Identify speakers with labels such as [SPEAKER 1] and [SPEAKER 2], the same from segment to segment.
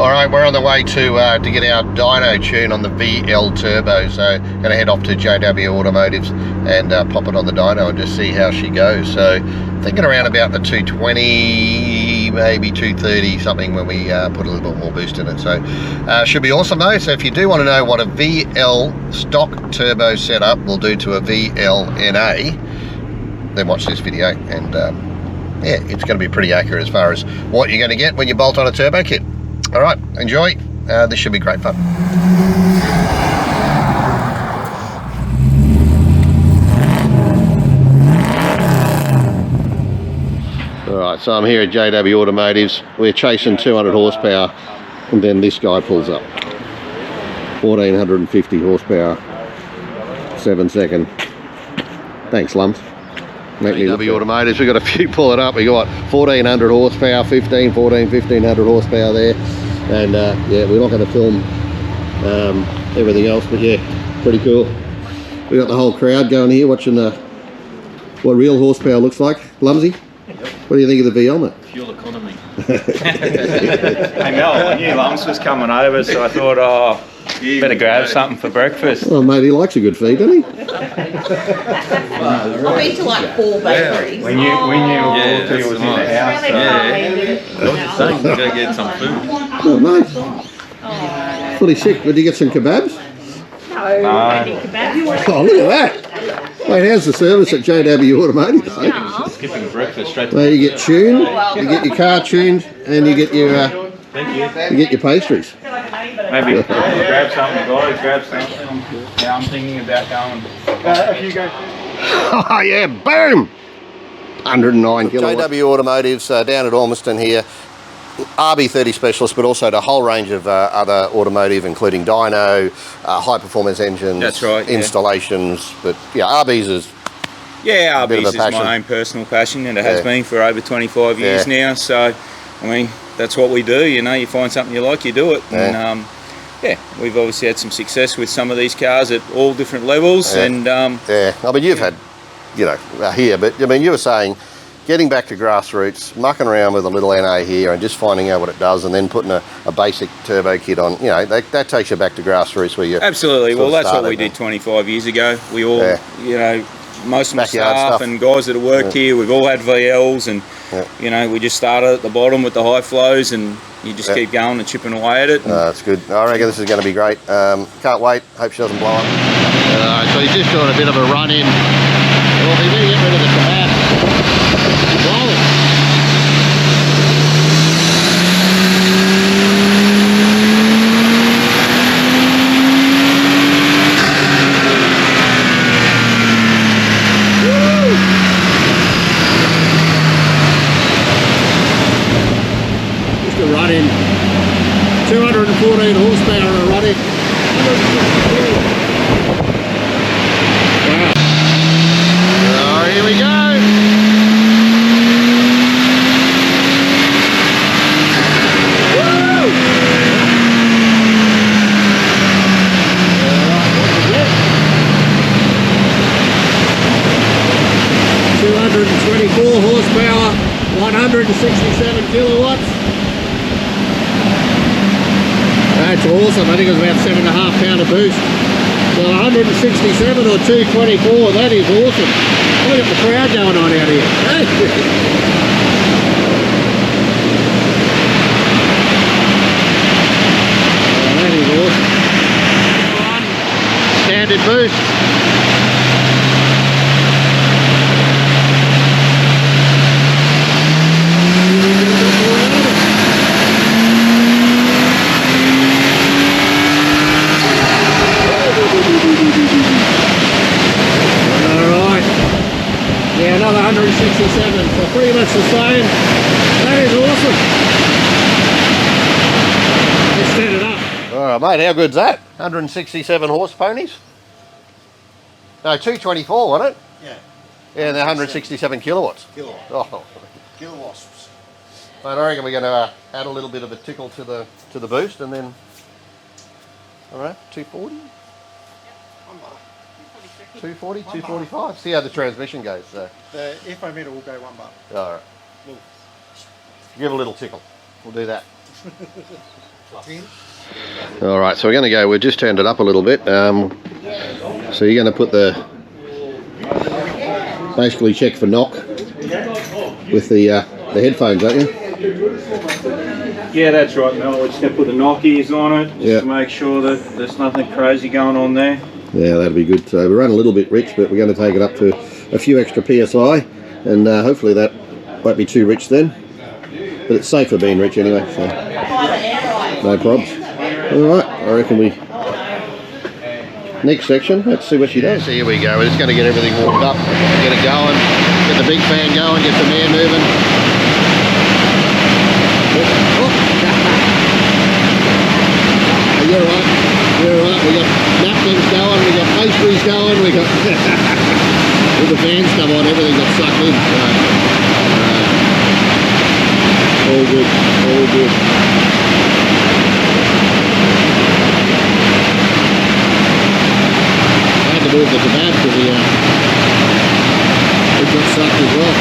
[SPEAKER 1] Alright, we're on the way to get our dyno tune on the VL turbo, so going to head off to JW Automotives and pop it on the dyno and just see how she goes. So thinking around about the 220, maybe 230 something when we put a little bit more boost in it. So should be awesome though. So if you do want to know what a VL stock turbo setup will do to a VLNA, then watch this video, and yeah, it's going to be pretty accurate as far as what you're going to get when you bolt on a turbo kit. All right, enjoy. This should be great fun. All right, so I'm here at JW Automotives. We're chasing 200 horsepower, and then this guy pulls up. 1450 horsepower, 7-second. Thanks, Lums. JW Automotives, we've got a few pulling up. We got 1400 horsepower, 1500 horsepower there, and yeah, we're not going to film everything else, but yeah, pretty cool. We got the whole crowd going here watching what real horsepower looks like. Lumsy, what do you think of the VL, mate?
[SPEAKER 2] Fuel economy. Hey Mel, I knew Lums was coming over, so I thought, oh, better grab something for breakfast.
[SPEAKER 1] Oh mate, he likes a good feed, doesn't he?
[SPEAKER 3] I've been to like 4 bakeries.
[SPEAKER 2] When you was in the house.
[SPEAKER 4] Go get some food.
[SPEAKER 1] Oh mate, fully sick. Did you get some kebabs?
[SPEAKER 3] No, I need kebabs.
[SPEAKER 1] Oh, look at that. Mate, how's the service at JW Automotive?
[SPEAKER 2] Skipping breakfast straight to
[SPEAKER 1] Well, you get tuned, you get your car tuned, and you get your pastries.
[SPEAKER 2] maybe grab something, guys, grab something. Yeah, I'm thinking about going. If you go.
[SPEAKER 1] Oh yeah, boom! 109 kilowatts. JW Automotives down at Ormiston here. RB30 specialist, but also the whole range of other automotive, including dyno, high performance engines.
[SPEAKER 5] That's right,
[SPEAKER 1] installations. But yeah, RB's is
[SPEAKER 5] RB's is my own personal passion, and it has been for over 25 years now. So, I mean, that's what we do. You know, you find something you like, you do it. And yeah, we've obviously had some success with some of these cars at all different levels. And
[SPEAKER 1] I mean, you've had, you know, here, but I mean, you were saying, getting back to grassroots, mucking around with a little NA here and just finding out what it does, and then putting a basic turbo kit on, you know, that takes you back to grassroots where you
[SPEAKER 5] absolutely. Well, that's what we did 25 years ago. We all, you know, most of my staff and guys that have worked here, we've all had VLs, and you know, we just started at the bottom with the high flows, and you just keep going and chipping away at it.
[SPEAKER 1] That's good. I reckon this is going to be great. Can't wait. Hope she doesn't blow up. So he's just doing a bit of a run in. Well, we need to get rid of the kebab. Whoa. 214 horsepower running. Wow. Oh, here we go. Woo! 224 horsepower, 167 kilowatts. That's awesome. I think it was about 7.5 pounder boost. So 167 or 224, that is awesome. Look at the crowd going on out here. Oh, that is awesome. Standard boost. Yeah, another 167, so pretty much the same. That is awesome. Let's set it up. Alright mate, how good's that? 167 horse ponies? No, 224, wasn't it?
[SPEAKER 6] Yeah.
[SPEAKER 1] Yeah, and they're 167 kilowatts.
[SPEAKER 6] Kilowatts.
[SPEAKER 1] Oh.
[SPEAKER 6] Kilowatts.
[SPEAKER 1] Mate, I reckon we're going to add a little bit of a tickle to the boost, and then, alright, 240? 240, 245. See how the transmission goes. So.
[SPEAKER 6] The FO meter will go $1.
[SPEAKER 1] All right. Give it a little tickle. We'll do that. All right, so we're going to go. We've just turned it up a little bit. So you're going to put the basically check for knock with the headphones, aren't you?
[SPEAKER 2] Yeah, that's right, Mel. We're just going to put the knock ears on it just to make sure that there's nothing crazy going on there.
[SPEAKER 1] Yeah, that'll be good. So we run a little bit rich, but we're going to take it up to a few extra PSI, and hopefully that won't be too rich then. But it's safer being rich anyway, so no probs. All right, I reckon we... Next section, let's see what she does. So here we go, we're just going to get everything warmed up, get it going, get the big fan going, get the air moving. You're right, you're right, we got napkins going, we got pastries going, we got... With the fans come on, everything got sucked in. All good, all good. To move the kebab to the it got sucked as well.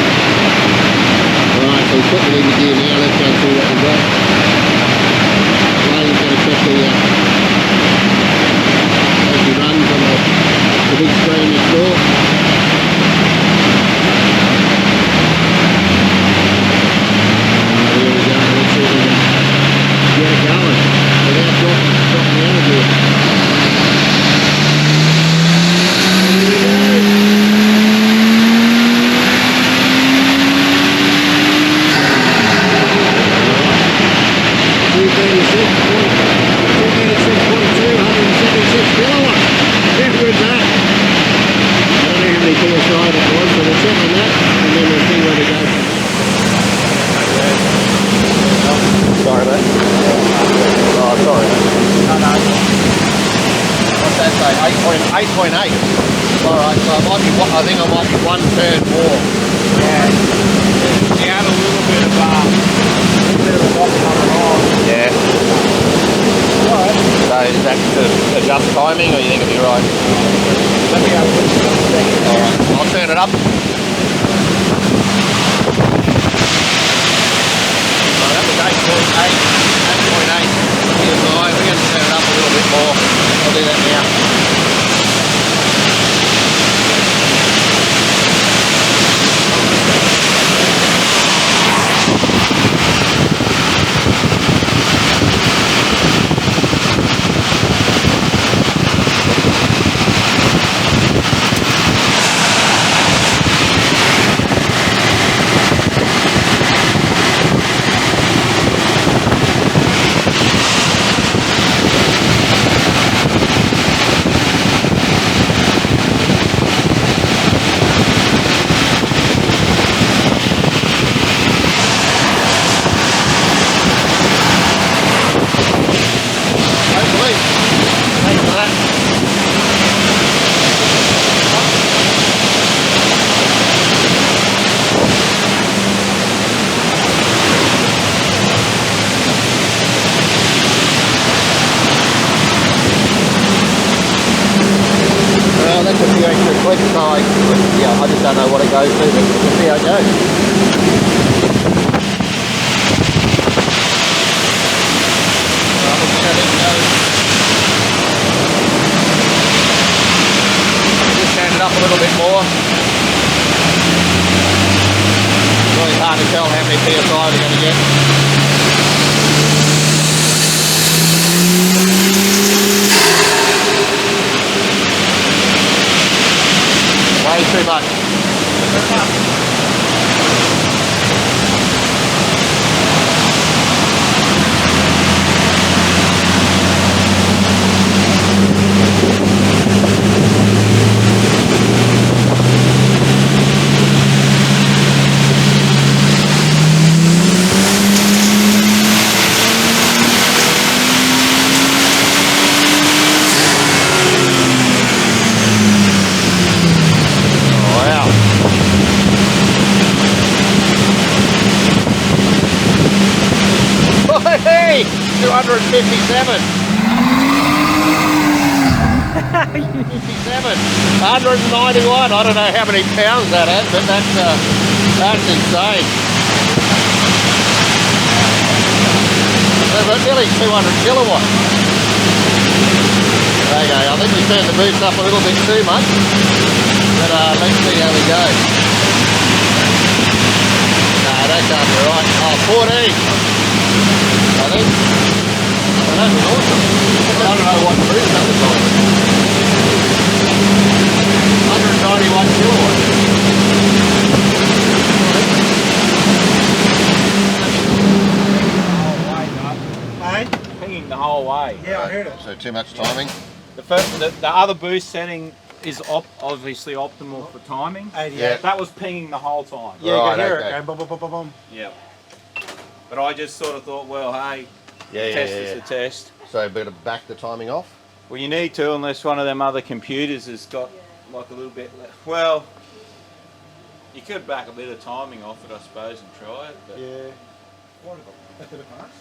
[SPEAKER 1] Alright, so we've put it in the gear now, let's go through what we've got. Ryan's going to check the safety runs on the big screen next door. Here we go, let's see if we can get it going without dropping the energy. Sorry, mate. Oh, sorry. No, no. What's that say? 8.8. Alright, so I think I might be 1/3 more.
[SPEAKER 5] Yeah. You had a little bit of a knock coming on.
[SPEAKER 1] Yeah.
[SPEAKER 5] Alright.
[SPEAKER 1] So is that to adjust timing, or you think it'll be right?
[SPEAKER 5] Let me go put it on a second.
[SPEAKER 1] Alright, I'll turn it up. That was 8.8. 8.8. We're going to turn it up a little bit more. I'll do that now. Yeah, I just don't know what it goes to, but we'll see how it goes. Just turn it up a little bit more. It's really hard to tell how many PSI we're going to get. Way too much. Hey, 257. 57. 191. I don't know how many pounds that has, but that's insane. They're nearly 200 kilowatts. Okay, I think we turned the boost up a little bit too much, but let's see how we go. No, that can't be right. Oh, 14, I think. Well, that was awesome. I don't know what the boost that was like. 191 kilowatts.
[SPEAKER 2] Pinging the whole way.
[SPEAKER 6] Yeah, I heard it.
[SPEAKER 1] So too much timing.
[SPEAKER 2] The other boost setting is obviously optimal for timing.
[SPEAKER 6] 88.
[SPEAKER 1] Yeah.
[SPEAKER 2] That was pinging the whole time.
[SPEAKER 6] Yeah, you
[SPEAKER 1] Right,
[SPEAKER 6] can hear
[SPEAKER 1] okay.
[SPEAKER 6] it going boom, boom, boom, boom, boom.
[SPEAKER 2] Yeah. But I just sort of thought, well, hey, test is a test.
[SPEAKER 1] So better back the timing off.
[SPEAKER 2] Well, you need to, unless one of them other computers has got like a little bit left. Well, you could back a bit of timing off it, I suppose, and try it. But
[SPEAKER 6] Yeah.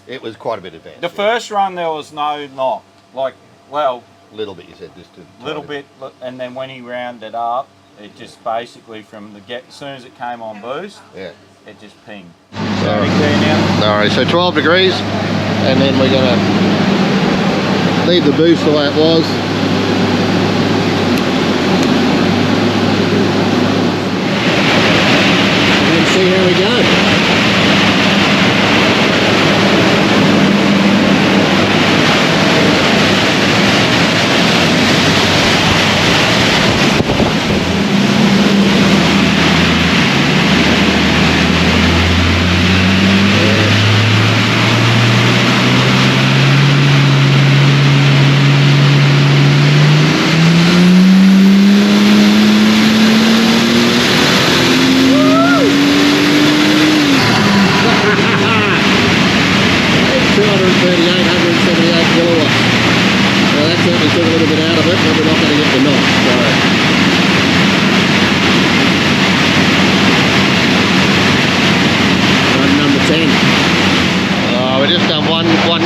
[SPEAKER 1] It was quite a bit advanced.
[SPEAKER 2] the first run there was no knock. Like, well,
[SPEAKER 1] little bit, you said, just a
[SPEAKER 2] little
[SPEAKER 1] tiny
[SPEAKER 2] bit, and then when he rounded up, it just basically from the as soon as it came on boost,
[SPEAKER 1] Yeah.
[SPEAKER 2] it just pinged.
[SPEAKER 1] Alright. Alright, so 12 degrees, and then we're gonna leave the boost the way it was. And see how we go.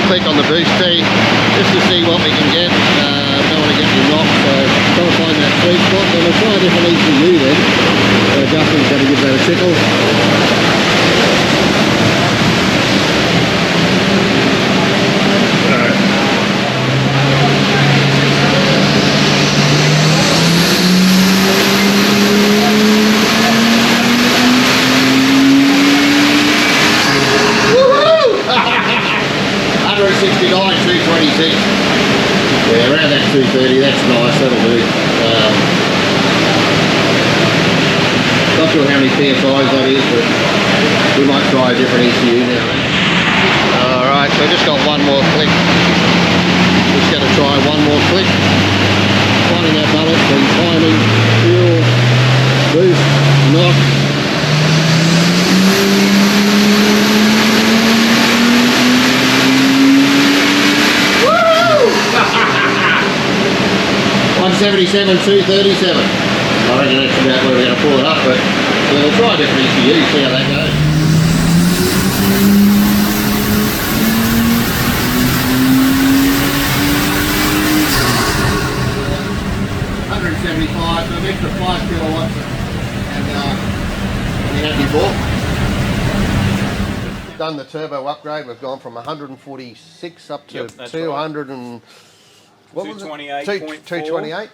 [SPEAKER 1] Click on the boost T just to see what we can get. Don't want to get any knock, so try to find that sweet spot. And we'll try a different ECU then. Justin's going to give that a tickle. Yeah, around that 230, that's nice, that'll do. Not sure how many PSIs that is, but we might try a different ECU now. Alright, so I just got one more click. Just going to try one more click. Finding that balance between timing, fuel, boost, knock. $177, $237. I reckon that's about where we're going to pull it up, but we'll try a different ECU, see how that goes. $175, so an extra 5 kilowatts, and we had before. Done the turbo upgrade. We've gone from 146 up to 200 and what was it? 228.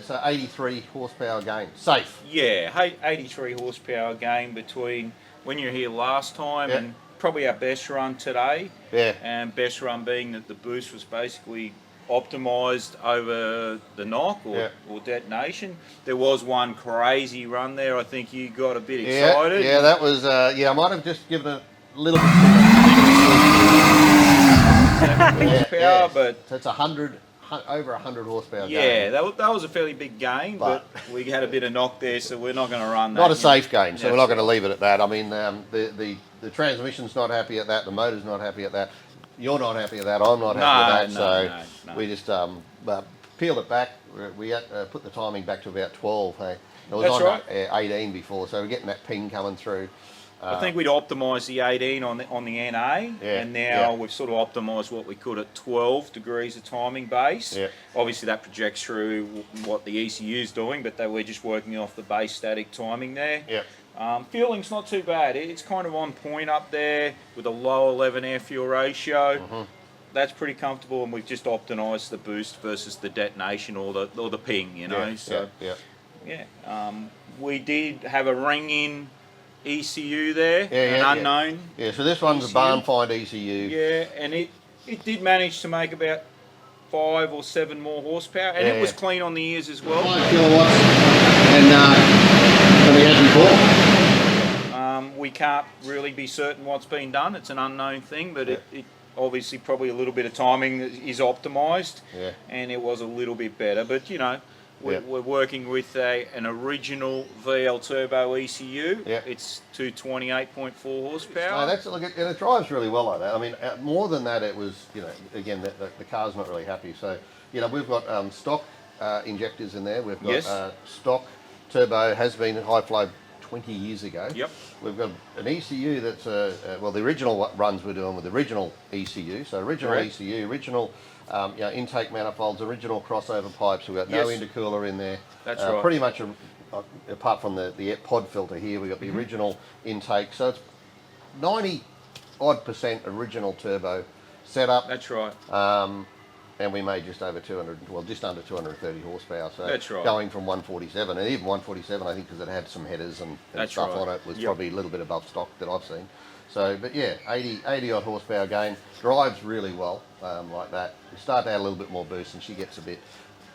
[SPEAKER 1] So 83 horsepower gain. Safe.
[SPEAKER 2] Yeah, 83 horsepower gain between when you were here last time and probably our best run today.
[SPEAKER 1] Yeah.
[SPEAKER 2] And best run being that the boost was basically optimised over the knock or detonation. There was one crazy run there. I think you got a bit excited.
[SPEAKER 1] Yeah, that was. I might have just given it a little bit too much horsepower,
[SPEAKER 2] but
[SPEAKER 1] so it's over 100 horsepower.
[SPEAKER 2] Yeah, that was a fairly big gain, but we had a bit of knock there, so we're not going to run that.
[SPEAKER 1] Not a safe gain, so we're not going to leave it at that. I mean, the transmission's not happy at that, the motor's not happy at that, you're not happy at that, I'm not happy at that, so we just peeled it back. We put the timing back to about 12. Hey, it was on 18 before, so we're getting that ping coming through.
[SPEAKER 2] I think we'd optimised the 18 on the NA, and now we've sort of optimised what we could at 12 degrees of timing base. Obviously that projects through what the ECU is doing, but we're just working off the base static timing there. Fueling's not too bad. It's kind of on point up there with a low 11 air fuel ratio. That's pretty comfortable, and we've just optimised the boost versus the detonation or the ping, you know. We did have a ring-in ECU there, an unknown.
[SPEAKER 1] Yeah, so this one's
[SPEAKER 2] ECU.
[SPEAKER 1] a barn find ECU.
[SPEAKER 2] Yeah, and it did manage to make about 5 or 7 more horsepower, and it was clean on the ears as well.
[SPEAKER 1] 5 kilowatts and we had before.
[SPEAKER 2] We can't really be certain what's been done. It's an unknown thing, but it obviously probably a little bit of timing is optimised, and it was a little bit better. But you know, we're working with an original VL turbo ECU. It's 228.4 horsepower.
[SPEAKER 1] No, look, and it drives really well like that. I mean, more than that, it was, you know, again, the car's not really happy. So, you know, we've got stock injectors in there. We've got stock turbo, has been high flow 20 years ago. We've got an ECU that's well, the original runs we're doing with the original ECU. So original ECU, original you know, intake manifolds, original crossover pipes. We've got no intercooler in there.
[SPEAKER 2] That's right.
[SPEAKER 1] Pretty much apart from the pod filter here, we've got the original intake. So it's 90% original turbo setup.
[SPEAKER 2] That's right.
[SPEAKER 1] And we made just over 200, well, just under 230 horsepower. So
[SPEAKER 2] that's right.
[SPEAKER 1] Going from 147, and even 147, I think, because it had some headers and stuff on it, was probably a little bit above stock that I've seen. So, but yeah, 80 odd horsepower gain, drives really well like that. You start to add a little bit more boost, and she gets a bit,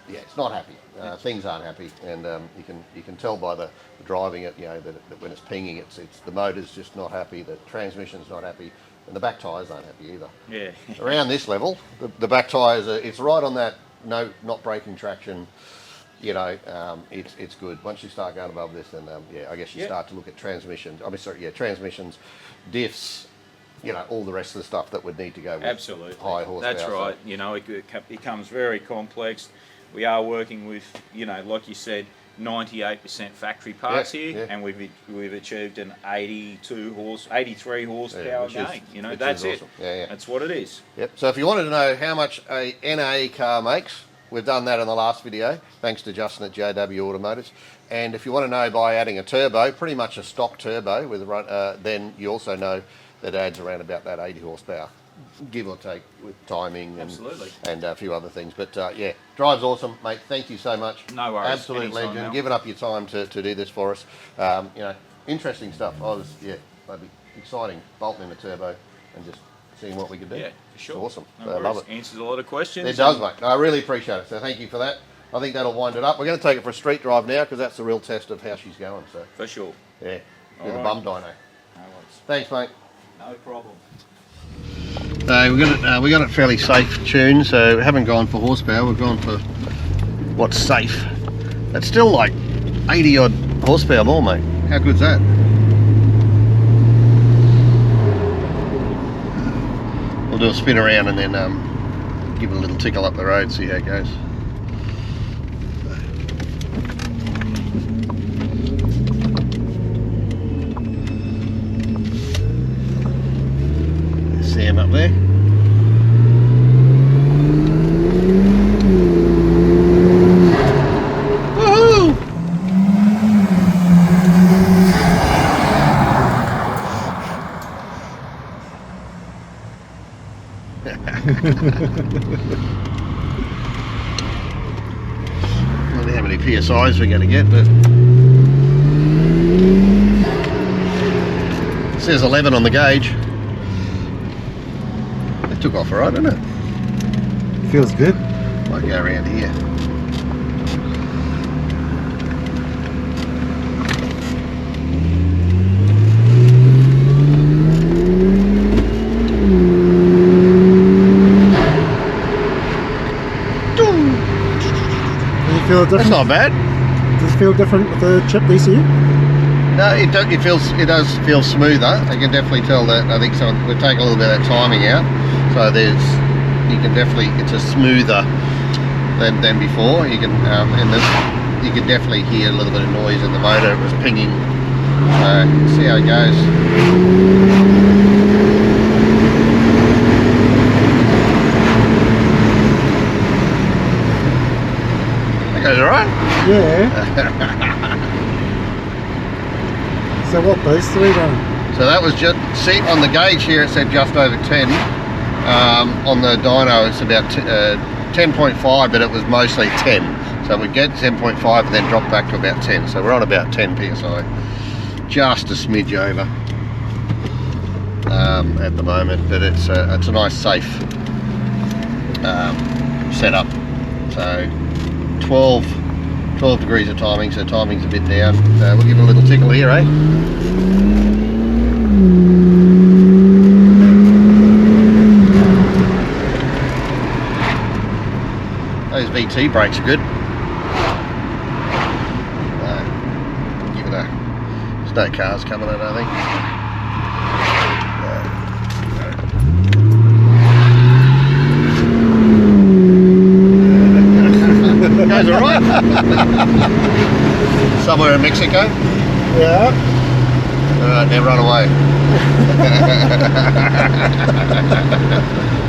[SPEAKER 1] it's not happy. Things aren't happy, and you can tell by the driving it, you know, that when it's pinging, it's the motor's just not happy, the transmission's not happy. And the back tyres aren't happy either. Yeah. Around this level, the back tyres, it's right on that not braking traction. You know, it's good. Once you start going above this, then I guess you start to look at transmissions. Transmissions, diffs. You know, all the rest of the stuff that would need to go with high horsepower.
[SPEAKER 2] That's right. You know, it becomes very complex. We are working with, you know, like you said, 98% factory parts here, and we've achieved an 83 horsepower gain. You know, that's it.
[SPEAKER 1] Awesome.
[SPEAKER 2] That's what it is.
[SPEAKER 1] Yep. So if you wanted to know how much a NA car makes, we've done that in the last video, thanks to Justin at JW Automotives. And if you want to know by adding a turbo, pretty much a stock turbo with then you also know that adds around about that 80 horsepower. Give or take with timing and a few other things, but yeah, drives awesome, mate. Thank you so much.
[SPEAKER 2] No worries.
[SPEAKER 1] Absolute legend. Giving up your time to do this for us. You know, interesting stuff. That'd be exciting. Bolting in the turbo and just seeing what we could do.
[SPEAKER 2] Yeah, for sure.
[SPEAKER 1] It's awesome.
[SPEAKER 2] No
[SPEAKER 1] love it.
[SPEAKER 2] Answers a lot of questions.
[SPEAKER 1] It does, mate. I really appreciate it. So thank you for that. I think that'll wind it up. We're going to take it for a street drive now because that's the real test of how she's going. So
[SPEAKER 2] for sure.
[SPEAKER 1] Yeah. With a bum dyno.
[SPEAKER 2] No worries.
[SPEAKER 1] Thanks, mate.
[SPEAKER 2] No problem.
[SPEAKER 1] So we got it fairly safe tuned, so we haven't gone for horsepower, we've gone for what's safe. That's still like 80 odd horsepower more, mate. How good's that? We'll do a spin around and then give it a little tickle up the road, see how it goes. Sam up there. Woohoo! I don't know how many PSIs we're going to get, but it says 11 on the gauge. Took off alright, didn't it?
[SPEAKER 7] Feels good.
[SPEAKER 1] Might go around here.
[SPEAKER 7] Does it feel different?
[SPEAKER 1] That's not bad.
[SPEAKER 7] Does it feel different with the chip ECU?
[SPEAKER 1] No, it does feel smoother. I can definitely tell that. I think we're taking a little bit of that timing out. So you can definitely, it's a smoother than before. You can you can definitely hear a little bit of noise in the motor. It was pinging. So see how it goes. That goes alright.
[SPEAKER 7] Yeah. So what boost are we doing?
[SPEAKER 1] So that was just, see on the gauge here it said just over 10. On the dyno it's about 10.5, but it was mostly 10. So we get 10.5 and then drop back to about 10. So we're on about 10 psi, just a smidge over at the moment. But it's a nice safe setup. So 12 degrees of timing, so timing's a bit down. We'll give it a little tickle here, eh? Those VT brakes are good. Give it a. There's no cars coming, I don't think. Goes all right. Somewhere in Mexico.
[SPEAKER 7] Yeah.
[SPEAKER 1] Alright, now run away.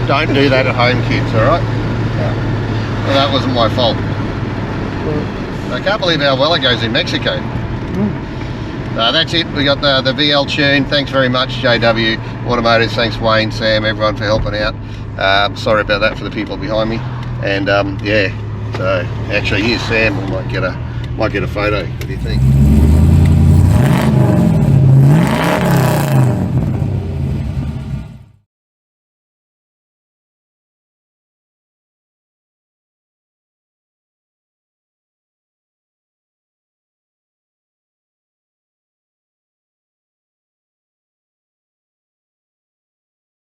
[SPEAKER 1] Don't do that at home, kids, alright? Well, that wasn't my fault. I can't believe how well it goes in Mexico. That's it. We got the VL tune. Thanks very much, JW Automotives. Thanks, Wayne, Sam, everyone for helping out. Sorry about that for the people behind me. And yeah, so actually here's Sam. We might get a photo. What do you think?